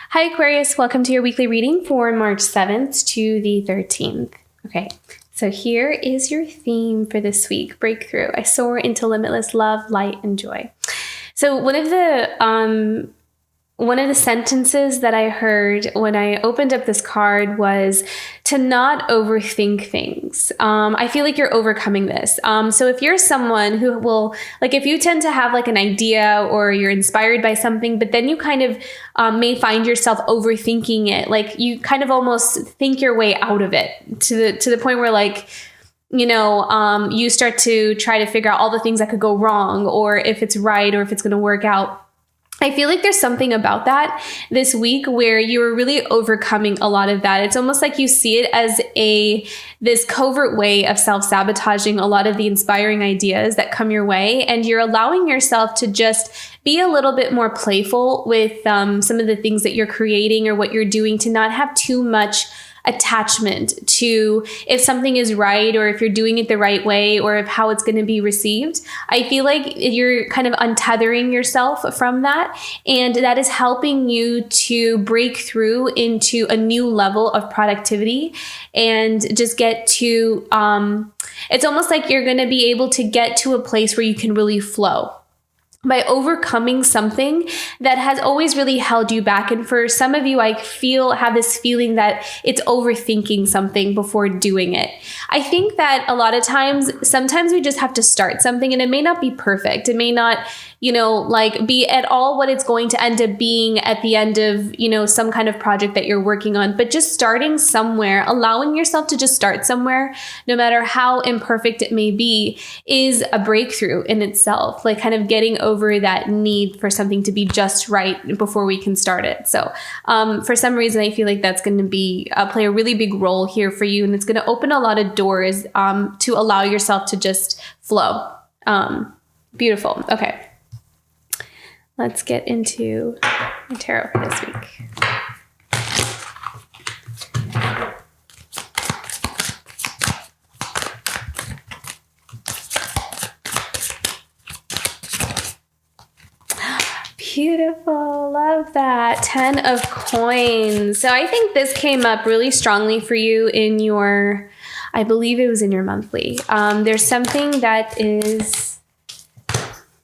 Hi Aquarius, welcome to your weekly reading for March 7th to the 13th. Okay, so here is your theme for this week, breakthrough. I soar into limitless love, light, and joy. So one of the sentences that I heard when I opened up this card was to not overthink things. I feel like you're overcoming this. So if you're someone who will, like if you tend to have like an idea or you're inspired by something, but then you kind of may find yourself overthinking it, like you kind of almost think your way out of it to the point where like, you start to try to figure out all the things that could go wrong or if it's right or if it's going to work out. I feel like there's something about that this week where you're really overcoming a lot of that. It's almost like you see it as this covert way of self-sabotaging a lot of the inspiring ideas that come your way. And you're allowing yourself to just be a little bit more playful with some of the things that you're creating or what you're doing, to not have too much attachment to if something is right or if you're doing it the right way or if how it's going to be received. I feel like you're kind of untethering yourself from that, and that is helping you to break through into a new level of productivity and just get to it's almost like you're going to be able to get to a place where you can really flow by overcoming something that has always really held you back. And for some of you, I have this feeling that it's overthinking something before doing it. I think that a lot of times, sometimes we just have to start something and it may not be perfect. It may not, be at all what it's going to end up being at the end of, some kind of project that you're working on, but just starting somewhere, allowing yourself to just start somewhere, no matter how imperfect it may be, is a breakthrough in itself, like kind of getting over that need for something to be just right before we can start it. So for some reason, I feel like that's going to be play a really big role here for you. And it's going to open a lot of doors to allow yourself to just flow. Beautiful. Okay. Let's get into my tarot for this week. Beautiful. Love that. 10 of coins. So I think this came up really strongly for you in your, I believe it was in your monthly. There's something that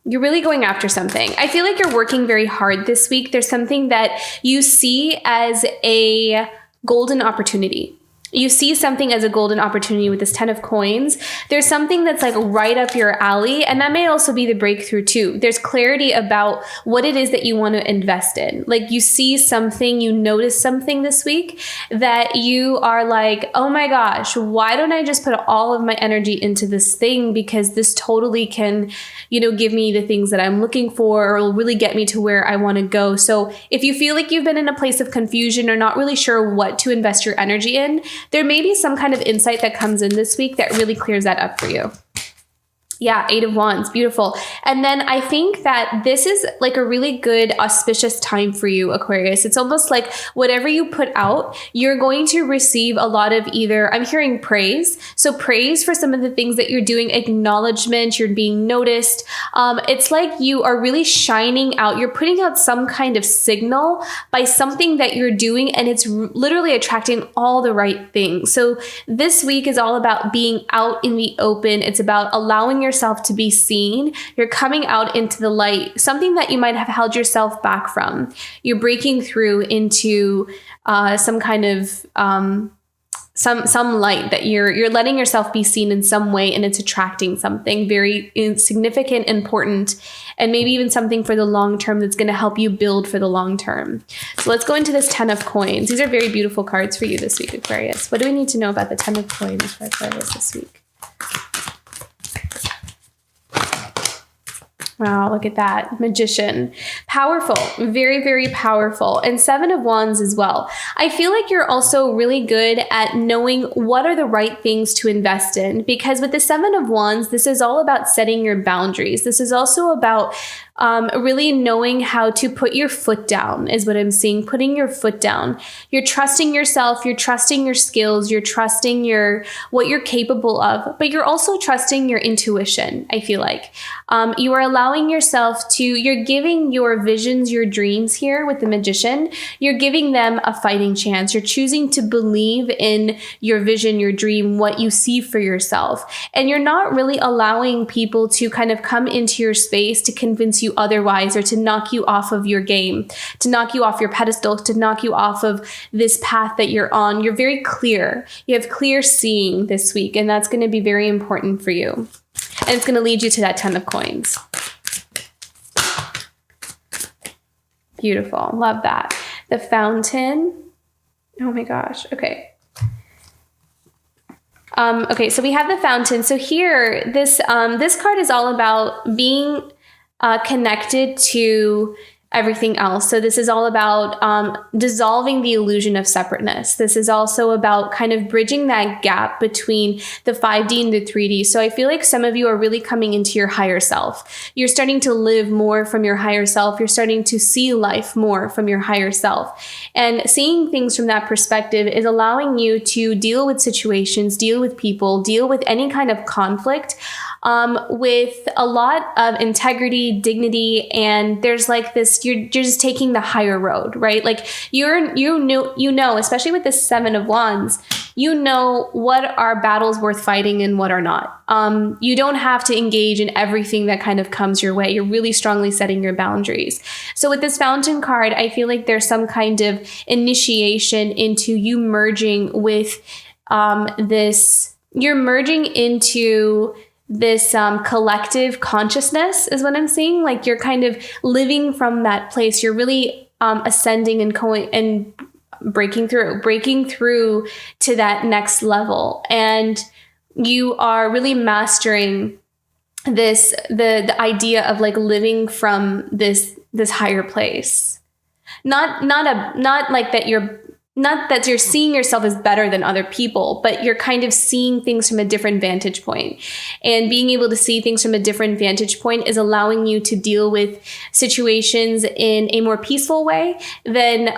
you're really going after something. I feel like you're working very hard this week. There's something that you see as a golden opportunity. You see something as a golden opportunity with this 10 of coins. There's something that's like right up your alley. And that may also be the breakthrough too. There's clarity about what it is that you want to invest in. Like you see something, you notice something this week that you are like, oh my gosh, why don't I just put all of my energy into this thing? Because this totally can, give me the things that I'm looking for, or will really get me to where I want to go. So if you feel like you've been in a place of confusion or not really sure what to invest your energy in, there may be some kind of insight that comes in this week that really clears that up for you. Yeah, 8 of Wands, beautiful. And then I think that this is like a really good auspicious time for you, Aquarius. It's almost like whatever you put out, you're going to receive a lot of either, I'm hearing praise. So praise for some of the things that you're doing, acknowledgement, you're being noticed. It's like you are really shining out. You're putting out some kind of signal by something that you're doing, and it's literally attracting all the right things. So this week is all about being out in the open. It's about allowing yourself to be seen. You're coming out into the light, something that you might have held yourself back from. You're breaking through into some kind of some light that you're letting yourself be seen in some way, and it's attracting something very significant, important, and maybe even something for the long term that's going to help you build for the long term. So let's go into this 10 of coins. These are very beautiful cards for you this week, Aquarius. What do we need to know about the 10 of coins for Aquarius this week? Wow, look at that. Magician. Powerful. Very, very powerful. And 7 of Wands as well. I feel like you're also really good at knowing what are the right things to invest in, because with the 7 of Wands, this is all about setting your boundaries. This is also about really knowing how to put your foot down is what I'm seeing, putting your foot down. You're trusting yourself, you're trusting your skills, you're trusting what you're capable of, but you're also trusting your intuition, I feel like. You are allowing yourself you're giving your visions, your dreams here with the Magician, you're giving them a fighting chance. You're choosing to believe in your vision, your dream, what you see for yourself. And you're not really allowing people to kind of come into your space to convince you otherwise, or to knock you off of your game, to knock you off your pedestal, to knock you off of this path that you're on. You're very clear. You have clear seeing this week, and that's going to be very important for you. And it's going to lead you to that 10 of coins. Beautiful. Love that. The Fountain. Oh my gosh. Okay. Okay, so we have the Fountain. So here, this card is all about being connected to everything else. So this is all about dissolving the illusion of separateness. This is also about kind of bridging that gap between the 5D and the 3D. So I feel like some of you are really coming into your higher self. You're starting to live more from your higher self. You're starting to see life more from your higher self. And seeing things from that perspective is allowing you to deal with situations, deal with people, deal with any kind of conflict with a lot of integrity, dignity, and there's like this, you're just taking the higher road, right? Like you know, especially with the 7 of Wands, you know what are battles worth fighting and what are not. You don't have to engage in everything that kind of comes your way. You're really strongly setting your boundaries. So with this Fountain card, I feel like there's some kind of initiation into you merging with you're merging into this collective consciousness is what I'm seeing. Like you're kind of living from that place. You're really ascending and breaking through to that next level. And you are really mastering the idea of like living from this higher place. Not that you're seeing yourself as better than other people, but you're kind of seeing things from a different vantage point. And being able to see things from a different vantage point is allowing you to deal with situations in a more peaceful way than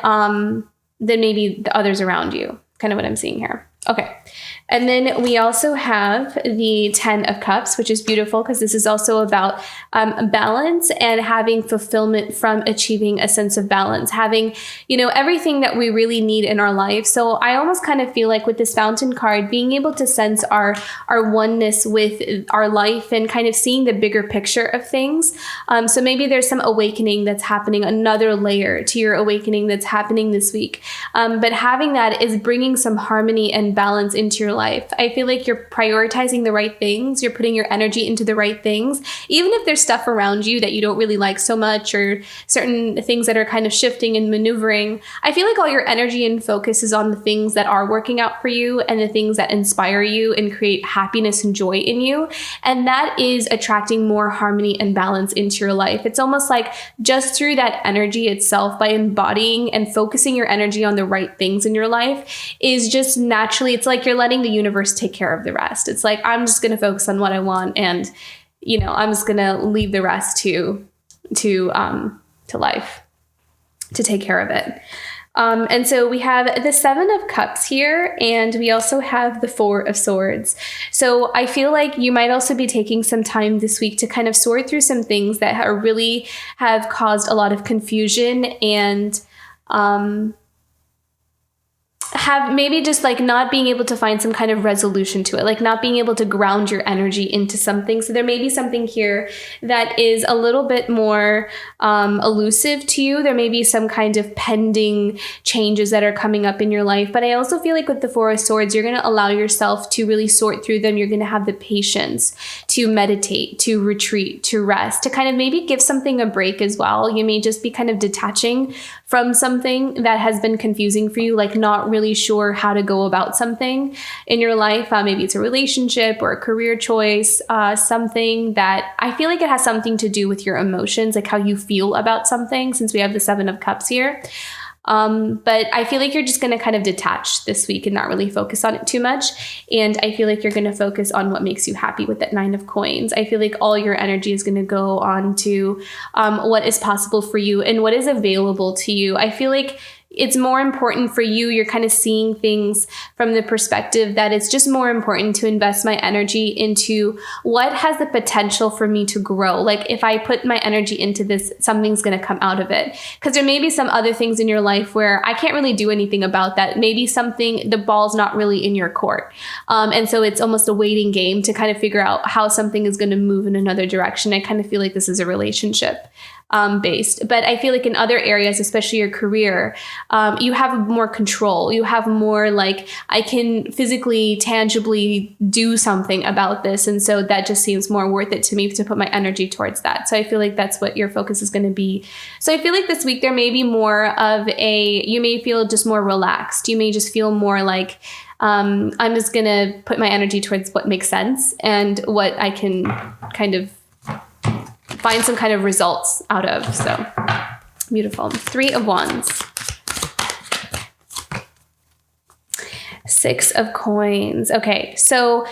maybe the others around you. Kind of what I'm seeing here. Okay. And then we also have the 10 of Cups, which is beautiful because this is also about balance and having fulfillment from achieving a sense of balance, having, everything that we really need in our life. So I almost kind of feel like with this Fountain card, being able to sense our oneness with our life and kind of seeing the bigger picture of things. So maybe there's some awakening that's happening, another layer to your awakening that's happening this week. But having that is bringing some harmony and balance into your life. I feel like you're prioritizing the right things. You're putting your energy into the right things. Even if there's stuff around you that you don't really like so much, or certain things that are kind of shifting and maneuvering, I feel like all your energy and focus is on the things that are working out for you and the things that inspire you and create happiness and joy in you. And that is attracting more harmony and balance into your life. It's almost like just through that energy itself, by embodying and focusing your energy on the right things in your life, is just naturally, it's like you're letting the universe take care of the rest. It's like, I'm just going to focus on what I want, and I'm just going to leave the rest to life to take care of it. And so we have the 7 of Cups here, and we also have the 4 of Swords. So I feel like you might also be taking some time this week to kind of sort through some things that have caused a lot of confusion, and have maybe just like not being able to find some kind of resolution to it, like not being able to ground your energy into something. So there may be something here that is a little bit more elusive to you. There may be some kind of pending changes that are coming up in your life. But I also feel like with the 4 of Swords, you're going to allow yourself to really sort through them. You're going to have the patience to meditate, to retreat, to rest, to kind of maybe give something a break as well. You may just be kind of detaching from something that has been confusing for you, like not really sure how to go about something in your life. Maybe it's a relationship or a career choice, something that I feel like it has something to do with your emotions, like how you feel about something, since we have the 7 of Cups here. But I feel like you're just going to kind of detach this week and not really focus on it too much. And I feel like you're going to focus on what makes you happy with that 9 of coins. I feel like all your energy is going to go on to what is possible for you and what is available to you. I feel like it's more important for you. You're kind of seeing things from the perspective that it's just more important to invest my energy into what has the potential for me to grow. Like if I put my energy into this, something's going to come out of it. Because there may be some other things in your life where I can't really do anything about that. Maybe the ball's not really in your court. And so it's almost a waiting game to kind of figure out how something is going to move in another direction. I kind of feel like this is a relationship based. But I feel like in other areas, especially your career, you have more control. You have more like, I can physically, tangibly do something about this. And so that just seems more worth it to me to put my energy towards that. So I feel like that's what your focus is going to be. So I feel like this week there may be more of you may feel just more relaxed. You may just feel more like, I'm just going to put my energy towards what makes sense and what I can kind of find some kind of results out of. So beautiful. 3 of Wands. 6 of Coins. Okay, so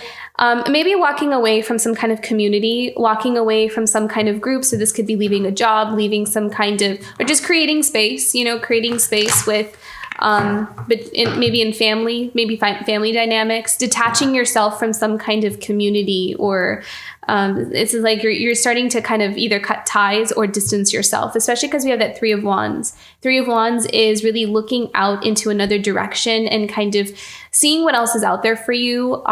maybe walking away from some kind of community, walking away from some kind of group. So this could be leaving a job, leaving some kind of, or just creating space, creating space with, maybe in family, maybe family dynamics, detaching yourself from some kind of community, or it's like you're starting to kind of either cut ties or distance yourself, especially because we have that 3 of Wands. 3 of Wands is really looking out into another direction and kind of seeing what else is out there for you.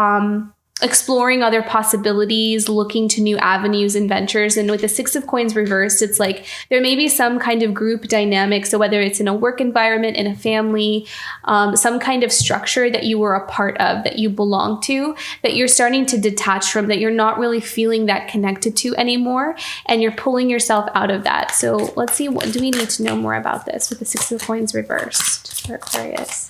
Exploring other possibilities, looking to new avenues and ventures. And with the 6 of Coins reversed, it's like there may be some kind of group dynamic. So whether it's in a work environment, in a family, some kind of structure that you were a part of, that you belong to, that you're starting to detach from, that you're not really feeling that connected to anymore. And you're pulling yourself out of that. So let's see, what do we need to know more about this with the 6 of Coins reversed for Aquarius?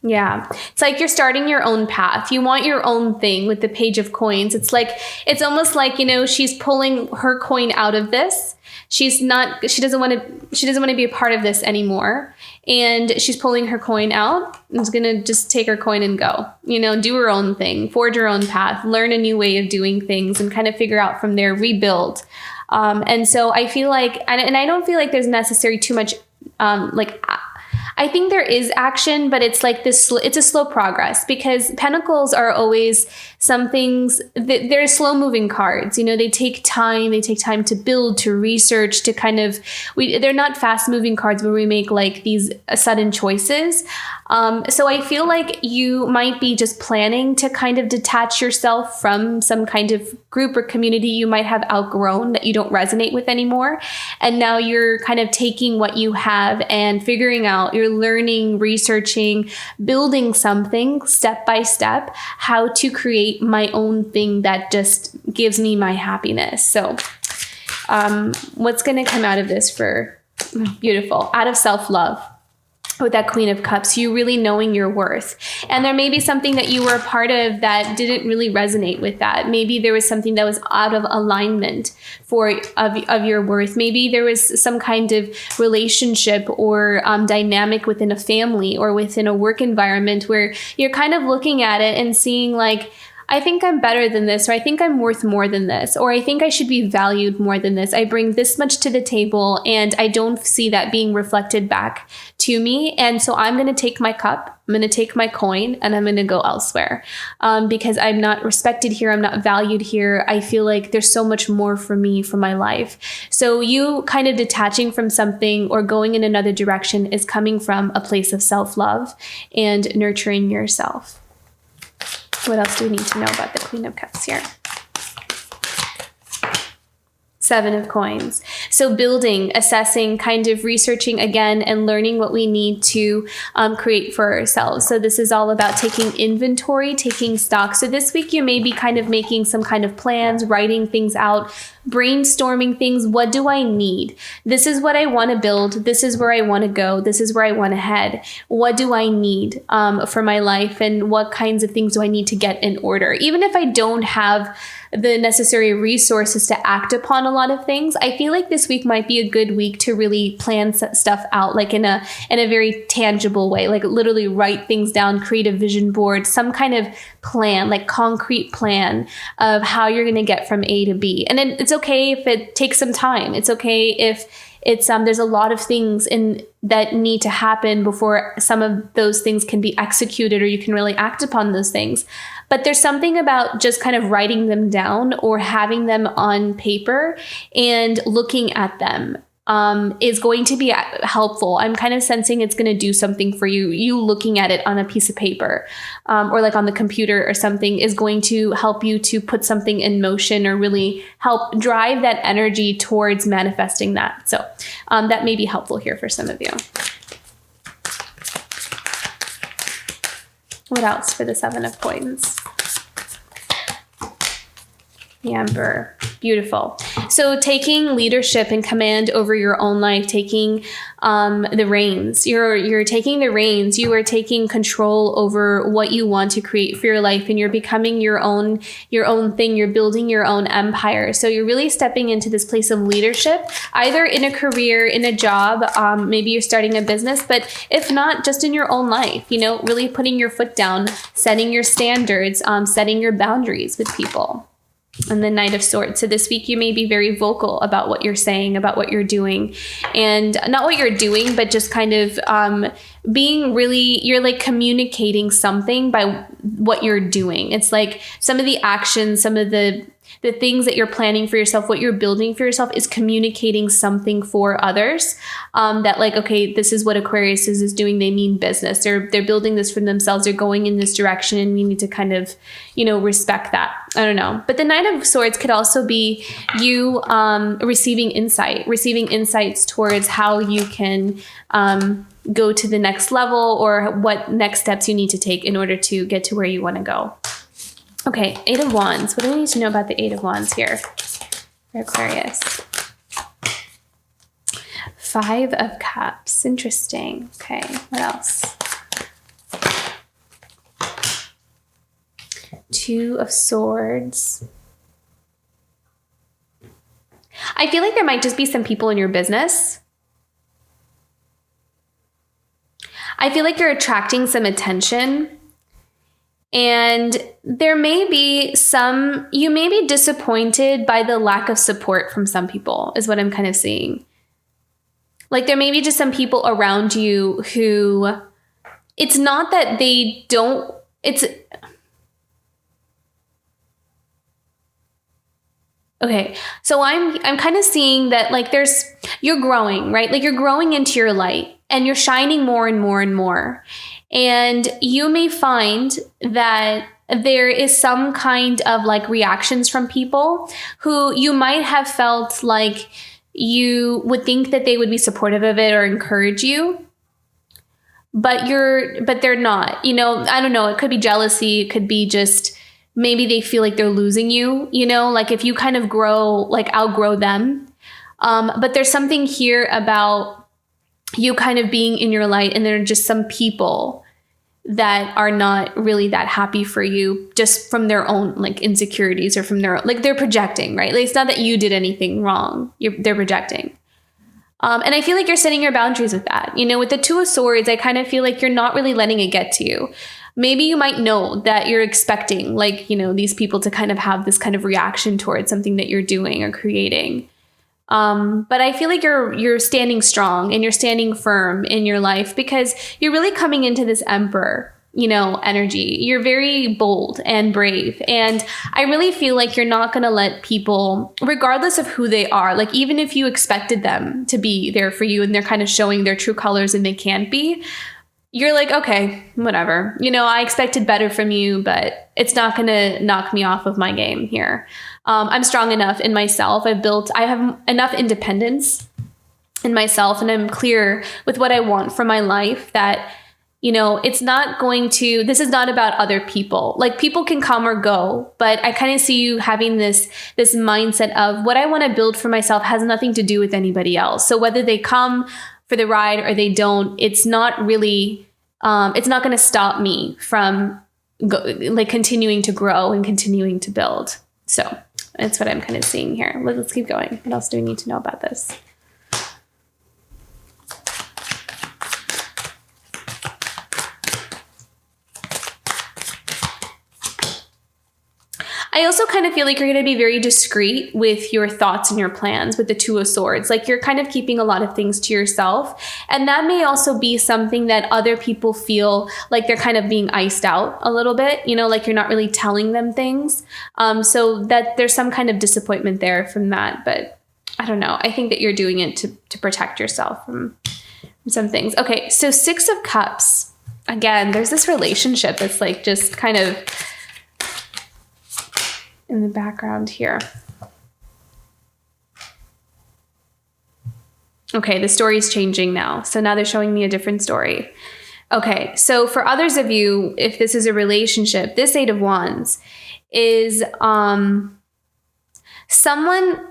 Yeah, it's like you're starting your own path. You want your own thing with the Page of Coins. It's almost like, she's pulling her coin out of this. She doesn't want to be a part of this anymore. And she's pulling her coin out and is going to just take her coin and go, do her own thing, forge her own path, learn a new way of doing things and kind of figure out from there, rebuild. And so I feel like, and I don't feel like there's necessarily too much, I think there is action, but it's like this, it's a slow progress because Pentacles are always some things that they're slow moving cards. They take time to build, to research, to kind of, they're not fast moving cards where we make like these sudden choices. So I feel like you might be just planning to kind of detach yourself from some kind of group or community you might have outgrown that you don't resonate with anymore. And now you're kind of taking what you have and figuring out, you're learning, researching, building something step by step, how to create my own thing that just gives me my happiness. So what's going to come out of this for beautiful, out of self-love? With that Queen of Cups, you really knowing your worth. And there may be something that you were a part of that didn't really resonate with that. Maybe there was something that was out of alignment of your worth. Maybe there was some kind of relationship or dynamic within a family or within a work environment where you're kind of looking at it and seeing like, I think I'm better than this, or I think I'm worth more than this, or I think I should be valued more than this. I bring this much to the table and I don't see that being reflected back to me. And so I'm going to take my cup, I'm going to take my coin, and I'm going to go elsewhere because I'm not respected here. I'm not valued here. I feel like there's so much more for me, for my life. So you kind of detaching from something or going in another direction is coming from a place of self-love and nurturing yourself. What else do we need to know about the Queen of Cups here? 7 of Coins. So building, assessing, kind of researching again and learning what we need to create for ourselves. So this is all about taking inventory, taking stock. So this week you may be kind of making some kind of plans, writing things out, brainstorming things. What do I need? This is what I want to build. This is where I want to go. This is where I want to head. What do I need for my life? And what kinds of things do I need to get in order? Even if I don't have the necessary resources to act upon a lot of things. I feel like this week might be a good week to really plan stuff out, like in a very tangible way, like literally write things down, create a vision board, some kind of plan, like concrete plan of how you're going to get from A to B. And then it's okay if it takes some time. It's okay if it's there's a lot of things that need to happen before some of those things can be executed or you can really act upon those things. But there's something about just kind of writing them down or having them on paper and looking at them is going to be helpful. I'm kind of sensing it's going to do something for you. You looking at it on a piece of paper or like on the computer or something is going to help you to put something in motion or really help drive that energy towards manifesting that. So that may be helpful here for some of you. What else for the Seven of Coins? The Emperor. Beautiful. So taking leadership and command over your own life, taking the reins. You're taking the reins. You are taking control over what you want to create for your life, and you're becoming your own thing. You're building your own empire. So you're really stepping into this place of leadership, either in a career, in a job, maybe you're starting a business, but if not, just in your own life, really putting your foot down, setting your standards, setting your boundaries with people. And the Knight of Swords. So this week you may be very vocal about what you're saying, about what you're doing, and not what you're doing, but just kind of being really, you're like communicating something by what you're doing. It's like some of the actions, some of the things that you're planning for yourself, what you're building for yourself is communicating something for others that like, okay, this is what Aquarius is doing. They mean business. They're building this for themselves. They're going in this direction, and we need to kind of, respect that. I don't know. But the Knight of Swords could also be you receiving insights towards how you can go to the next level or what next steps you need to take in order to get to where you want to go. Okay, Eight of Wands. What do we need to know about the Eight of Wands here for Aquarius? Five of Cups. Interesting. Okay, what else? Two of Swords. I feel like there might just be some people in your business. I feel like you're attracting some attention. And there may be you may be disappointed by the lack of support from some people, is what I'm kind of seeing. Like there may be just some people around you who, it's not that they don't, okay. So I'm kind of seeing that like you're growing, right? Like you're growing into your light and you're shining more and more and more. And you may find that there is some kind of like reactions from people who you might have felt like you would think that they would be supportive of it or encourage you, but they're not, I don't know. It could be jealousy. It could be just maybe they feel like they're losing you, like if you kind of outgrow them. But there's something here about you kind of being in your light, and there are just some people that are not really that happy for you just from their own like insecurities or from their, like they're projecting, right? Like it's not that you did anything wrong. They're projecting. And I feel like you're setting your boundaries with that. With the Two of Swords, I kind of feel like you're not really letting it get to you. Maybe you might know that you're expecting like, these people to kind of have this kind of reaction towards something that you're doing or creating. But I feel like you're standing strong and you're standing firm in your life because you're really coming into this Emperor, energy. You're very bold and brave. And I really feel like you're not going to let people, regardless of who they are, like even if you expected them to be there for you and they're kind of showing their true colors and they can't be, you're like, okay, whatever. I expected better from you, but it's not going to knock me off of my game here. I'm strong enough in myself. I have enough independence in myself, and I'm clear with what I want from my life that, this is not about other people. Like people can come or go, but I kind of see you having this mindset of what I want to build for myself has nothing to do with anybody else. So whether they come for the ride or they don't, it's not really, it's not going to stop me from continuing to grow and continuing to build. So, That's what I'm kind of seeing here. Let's keep going. What else do we need to know about this? I also kind of feel like you're going to be very discreet with your thoughts and your plans with the Two of Swords. Like you're kind of keeping a lot of things to yourself. And that may also be something that other people feel like they're kind of being iced out a little bit, you know, like you're not really telling them things. So that there's some kind of disappointment there from that. But I don't know. I think that you're doing it to protect yourself from some things. Okay, so Six of Cups. Again, there's this relationship that's like just kind of in the background here. Okay, the story is changing now. So now they're showing me a different story. Okay, so for others of you, if this is a relationship, this Eight of Wands is someone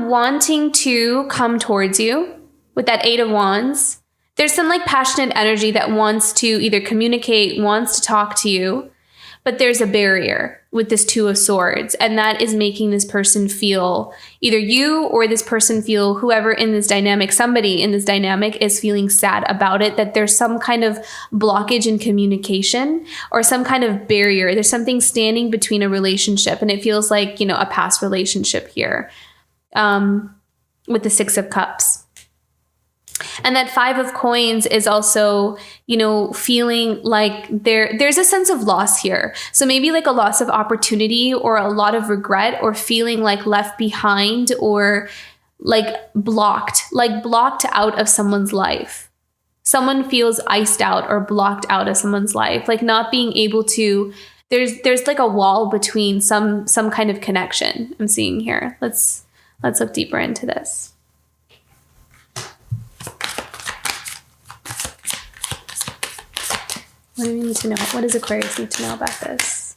wanting to come towards you with that Eight of Wands. There's some like passionate energy that wants to either communicate, wants to talk to you, but there's a barrier with this Two of Swords, and that is making this person feel, either you or this person feel, whoever in this dynamic, somebody in this dynamic is feeling sad about it, that there's some kind of blockage in communication or some kind of barrier. There's something standing between a relationship, and it feels like, you know, a past relationship here with the Six of Cups. And that Five of Coins is also, you know, feeling like there's a sense of loss here. So maybe like a loss of opportunity or a lot of regret or feeling like left behind or like blocked out of someone's life. Someone feels iced out or blocked out of someone's life, like not being able to, there's like a wall between some kind of connection I'm seeing here. Let's look deeper into this. What do we need to know? What does Aquarius need to know about this?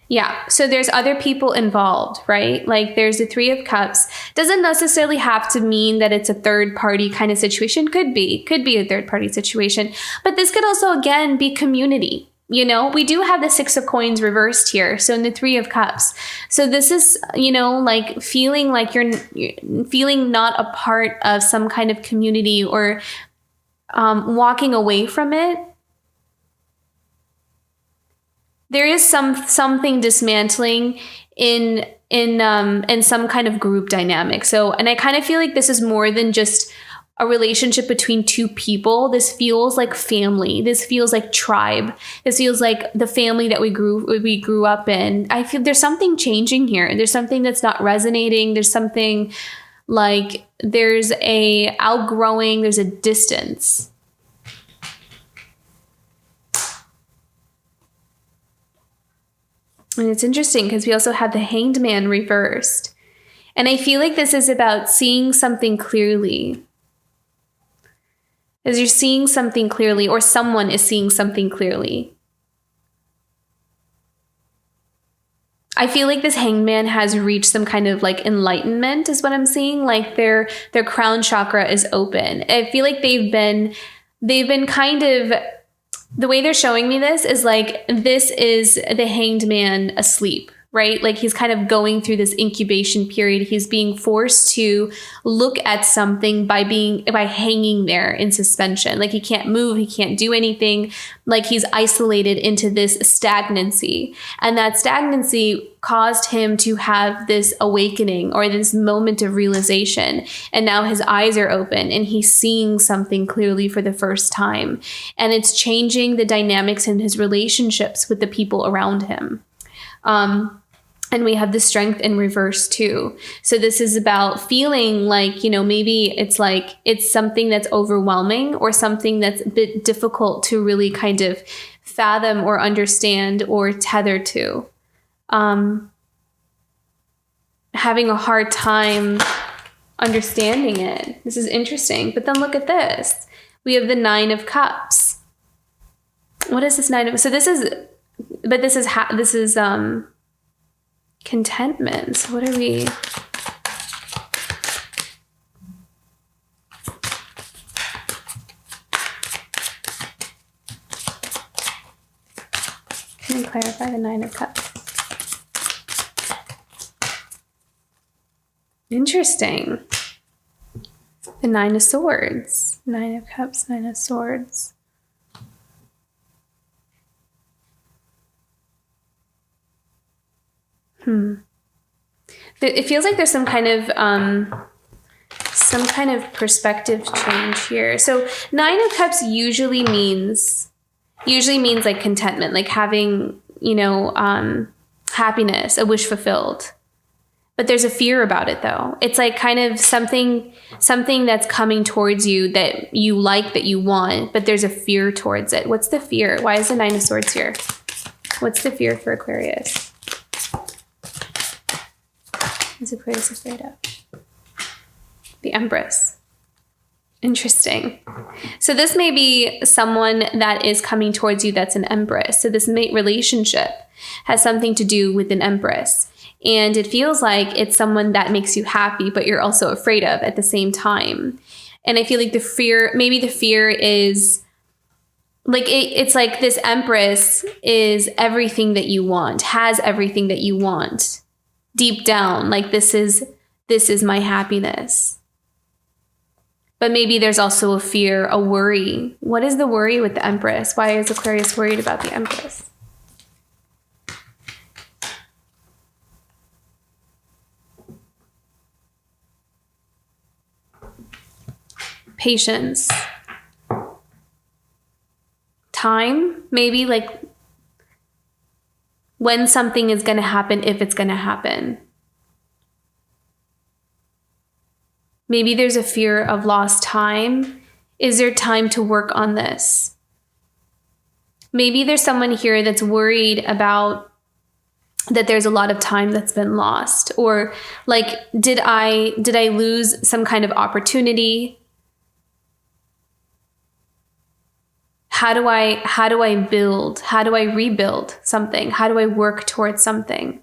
Yeah, so there's other people involved, right? Like there's the Three of Cups. Doesn't necessarily have to mean that it's a third party kind of situation. Could be a third party situation. But this could also, again, be community. You know, we do have the Six of Coins reversed here. So in the Three of Cups. So this is, you know, like feeling like you're feeling not a part of some kind of community or walking away from it. There is something dismantling in some kind of group dynamic. So, and I kind of feel like this is more than just a relationship between two people. This feels like family. This feels like tribe. This feels like the family that we grew up in. I feel there's something changing here. There's something that's not resonating. There's something like there's a outgrowing, there's a distance. And it's interesting because we also have the Hanged Man reversed. And I feel like this is about seeing something clearly. As you're seeing something clearly, or someone is seeing something clearly. I feel like this Hanged Man has reached some kind of like enlightenment is what I'm seeing. Like their crown chakra is open. I feel like they've been kind of, the way they're showing me this is like, this is the Hanged Man asleep, right? Like he's kind of going through this incubation period. He's being forced to look at something by hanging there in suspension. Like he can't move, he can't do anything. Like he's isolated into this stagnancy. And that stagnancy caused him to have this awakening or this moment of realization. And now his eyes are open and he's seeing something clearly for the first time. And it's changing the dynamics in his relationships with the people around him. And we have the Strength in reverse too. So this is about feeling like, you know, maybe it's like it's something that's overwhelming or something that's a bit difficult to really kind of fathom or understand or tether to. Having a hard time understanding it. This is interesting. But then look at this. We have the Nine of Cups. What is this Nine of? So this is contentment. So what are we? clarify the Nine of Cups. Interesting. The Nine of Swords. Nine of Cups, Nine of Swords. It feels like there's some kind of perspective change here. So Nine of Cups usually means like contentment, like having, happiness, a wish fulfilled. But there's a fear about it though. It's like kind of something that's coming towards you that you like, that you want, but there's a fear towards it. What's the fear? Why is the Nine of Swords here? What's the fear for Aquarius? What's Aquarius afraid of? The Empress. Interesting. So this may be someone that is coming towards you that's an Empress. So this mate relationship has something to do with an Empress. And it feels like it's someone that makes you happy, but you're also afraid of at the same time. And I feel like the fear is like, it's like this Empress is everything that you want, has everything that you want. Deep down, like this is my happiness. But maybe there's also a fear, a worry. What is the worry with the Empress? Why is Aquarius worried about the Empress? Patience. Time, maybe like when something is going to happen, if it's going to happen. Maybe there's a fear of lost time. Is there time to work on this? Maybe there's someone here that's worried about that there's a lot of time that's been lost, or like, did I lose some kind of opportunity? How do I build? How do I rebuild something? How do I work towards something?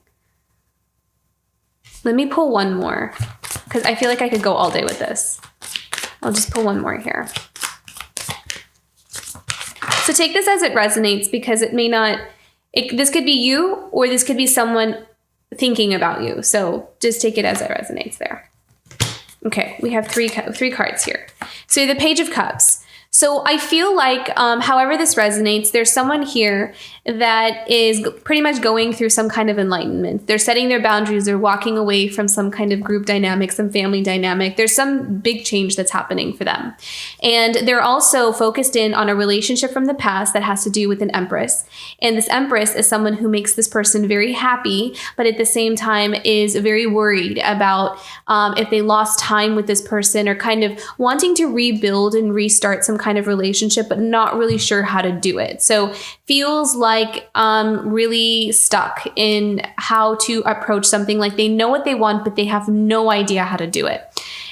Let me pull one more, because I feel like I could go all day with this. I'll just pull one more here. So take this as it resonates, because it may not, this could be you, or this could be someone thinking about you. So just take it as it resonates there. Okay, we have three cards here. So the Page of Cups. So I feel like, however this resonates, there's someone here that is pretty much going through some kind of enlightenment. They're setting their boundaries. They're walking away from some kind of group dynamic, some family dynamic. There's some big change that's happening for them. And they're also focused in on a relationship from the past that has to do with an Empress. And this Empress is someone who makes this person very happy, but at the same time is very worried about if they lost time with this person, or kind of wanting to rebuild and restart some kind of relationship, but not really sure how to do it. So feels like really stuck in how to approach something. Like they know what they want, but they have no idea how to do it.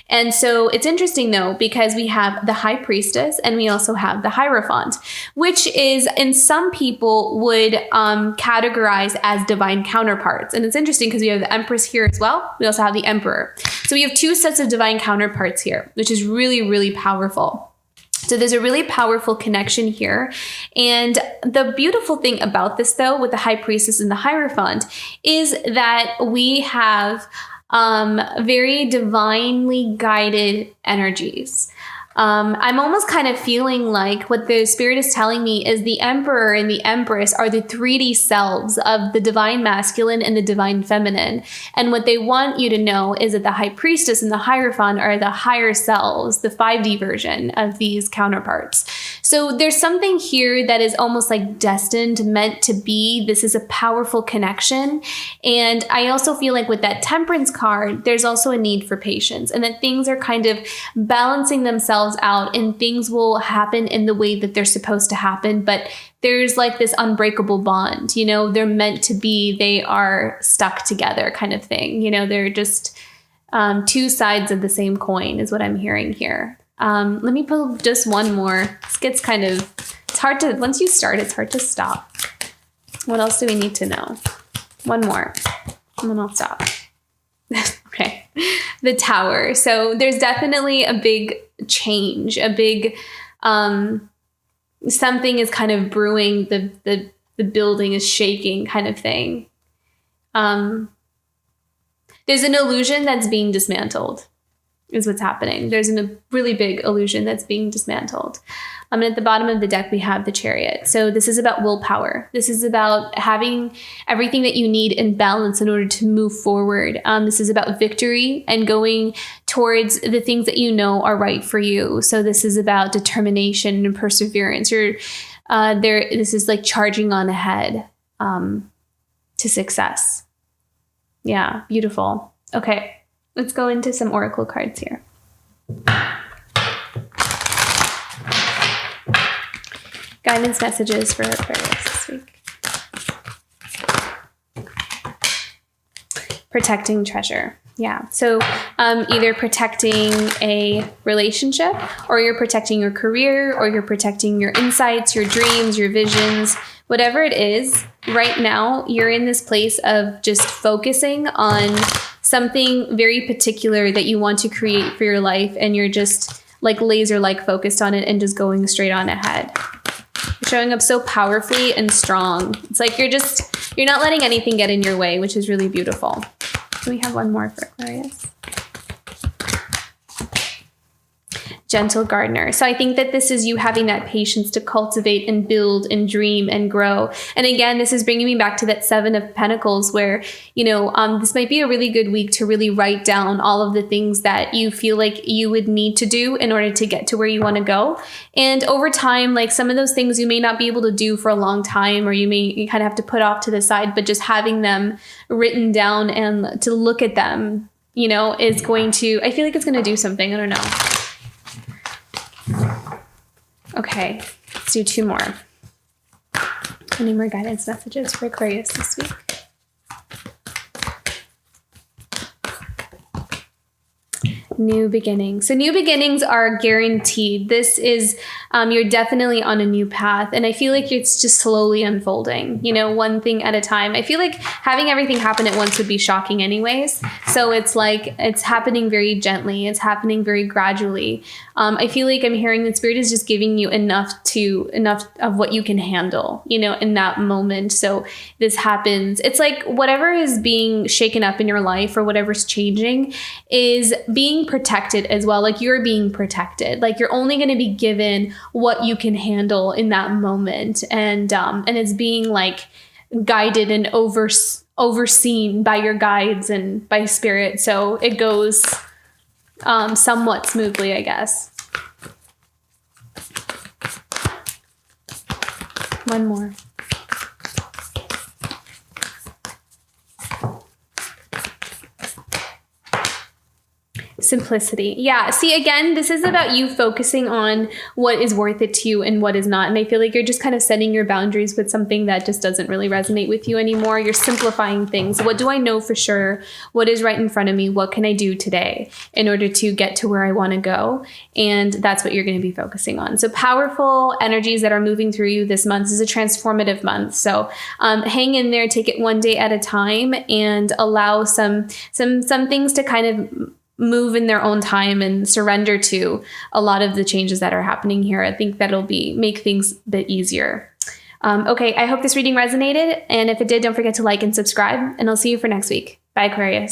And so it's interesting though, because we have the High Priestess and we also have the Hierophant, which is, in some people would categorize as divine counterparts. And it's interesting because we have the Empress here as well. We also have the Emperor. So we have two sets of divine counterparts here, which is really, really powerful. So there's a really powerful connection here. And the beautiful thing about this, though, with the High Priestess and the Hierophant, is that we have very divinely guided energies. I'm almost kind of feeling like what the Spirit is telling me is the Emperor and the Empress are the 3D selves of the divine masculine and the divine feminine. And what they want you to know is that the High Priestess and the Hierophant are the higher selves, the 5D version of these counterparts. So there's something here that is almost like destined, meant to be. This is a powerful connection. And I also feel like with that Temperance card, there's also a need for patience, and that things are kind of balancing themselves out and things will happen in the way that they're supposed to happen. But there's like this unbreakable bond, you know, they're meant to be, they are stuck together kind of thing. You know, they're just two sides of the same coin is what I'm hearing here. Let me pull just one more. This gets kind of, it's hard to, once you start, it's hard to stop. What else do we need to know? One more, and then I'll stop. Okay. The Tower. So there's definitely a big change, a big, something is kind of brewing. The the building is shaking kind of thing. There's an illusion that's being dismantled is what's happening. There's a really big illusion that's being dismantled. And at the bottom of the deck, we have the Chariot. So this is about willpower. This is about having everything that you need in balance in order to move forward. This is about victory and going towards the things that you know are right for you. So this is about determination and perseverance. This is like charging on ahead to success. Yeah, beautiful. Okay, let's go into some oracle cards here. Guidance messages for Aquarius this week. Protecting treasure. Yeah. So either protecting a relationship, or you're protecting your career, or you're protecting your insights, your dreams, your visions, whatever it is. Right now, you're in this place of just focusing on something very particular that you want to create for your life. And you're just like laser-like focused on it and just going straight on ahead. Showing up so powerfully and strong. It's like you're not letting anything get in your way, which is really beautiful. So we have one more for Aquarius. Gentle gardener. So I think that this is you having that patience to cultivate and build and dream and grow. And again, this is bringing me back to that 7 of Pentacles where, this might be a really good week to really write down all of the things that you feel like you would need to do in order to get to where you want to go. And over time, like some of those things you may not be able to do for a long time, or you kind of have to put off to the side, but just having them written down and to look at them, is going to, I feel like it's going to do something. I don't know. Okay, let's do 2 more. Any more guidance messages for Aquarius this week? New beginnings. So new beginnings are guaranteed. This is, you're definitely on a new path. And I feel like it's just slowly unfolding, one thing at a time. I feel like having everything happen at once would be shocking anyways. So it's like, it's happening very gently. It's happening very gradually. I feel like I'm hearing that Spirit is just giving you enough of what you can handle, in that moment. So this happens. It's like whatever is being shaken up in your life or whatever's changing is being protected as well. Like you're being protected. Like you're only going to be given what you can handle in that moment. And it's being like guided and overseen by your guides and by Spirit. So it goes somewhat smoothly, I guess. One more. Simplicity. Yeah. See, again, this is about you focusing on what is worth it to you and what is not. And I feel like you're just kind of setting your boundaries with something that just doesn't really resonate with you anymore. You're simplifying things. What do I know for sure? What is right in front of me? What can I do today in order to get to where I want to go? And that's what you're going to be focusing on. So powerful energies that are moving through you this month. This is a transformative month. So hang in there, take it one day at a time, and allow some things to kind of move in their own time and surrender to a lot of the changes that are happening here. I think that'll make things a bit easier. Okay, I hope this reading resonated. And if it did, don't forget to like and subscribe, and I'll see you for next week. Bye, Aquarius.